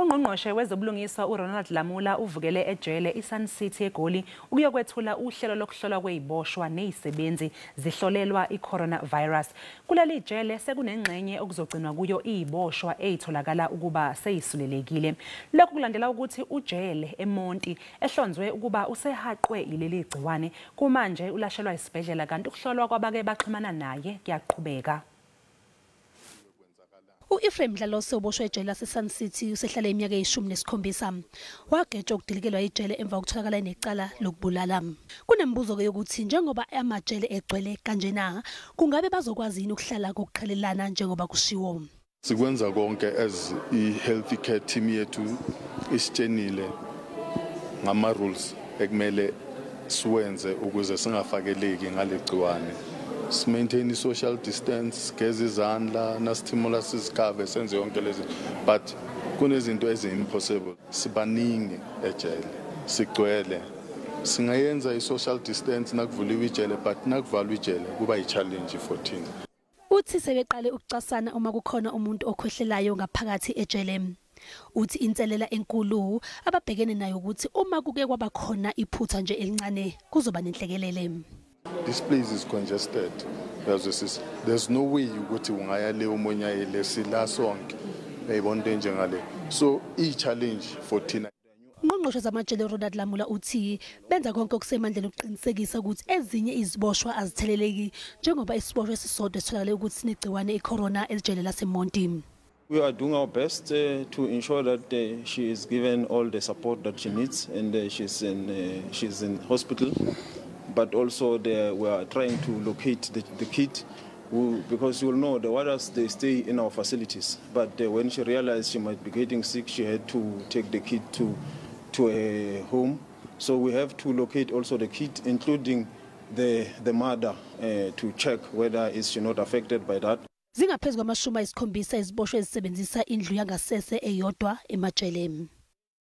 UNgqongqoshe wezobulungiswa uRonald Lamola uvukele eJele iSun City eGoli ukuyokwethula uhlelo lokuhlolwa kweziboshwa nezisebenzi zihlolelwa iCoronavirus. KuleliJele sekunengxenye okuzogcinwa kuyo iziboshwa ezitholakala ukuba sezisulelekile. Lokhu kulandela ukuthi uJele eMonti ehlonzwe ukuba usehaqwe ileli gciwane kumanje ulashelwa isibhedlela kanti ukuhlolwa kwabake baxhumana naye kuyaqhubeka. U-Ephraim Dlalosi oboshwe eJele laseSun City usehlala iminyaka eyi-17 wagejwa ukudilikelwa iJele emva kokutholakala necala lokubulala. Kunembuzo-ke yokuthi njengoba amajele egcwele kanjena kungabe bazokwazi yini ukuhlala kokuqhelelana njengoba kushiwo. Sikwenza konke as i-healthy care team yethu isitshenile ngama-rules ekumele siwenze ukuze singafakeleki ngalegciwane. Maintain social distance, gezi izandla, nasithimula sizikhave senze yonke lezi, but kunezinto ezi-impossible. Sibaningi eJele, sigcwele. Singayenza i-social distance nakuvuliwe iJele, but nakuvalwe iJele kuba yi-challenge for thina. Uthi sebeqale ukucasana uma kukhona umuntu okhwehlelayo ngaphakathi eJele. Uthi inselela enkulu ababhekene nayo ukuthi uma kuke kwaba khona iphutha nje elincane kuzoba nenhlekelele. This place is congested. There's no way ukuthi ungaya le omunye ayele sila sonke eyibonto njengale. So i-challenge for thina. Ungqongqoshe zamajele uRonald Lamola uthi benza konke okusemandleni ukuqinisekisa ukuthi ezinye iziboshwa azitheleleki njengoba isiboshwa esisodwa esitholakale ukuthi sinegciwane iCorona eJele laseMonti. We are doing our best to ensure that she is given all the support that she needs, and she's in hospital. But also we are trying to locate the kid, because you'll know the others, they stay in our facilities. But when she realized she might be getting sick, she had to take the kid to a home. So we have to locate also the kid, including the mother, to check whether is she not affected by that. Zingaphezulu kwamashumi ayisikhombisa iziboshwa ezisebenzisa indlu yangasese eyodwa emajeleni.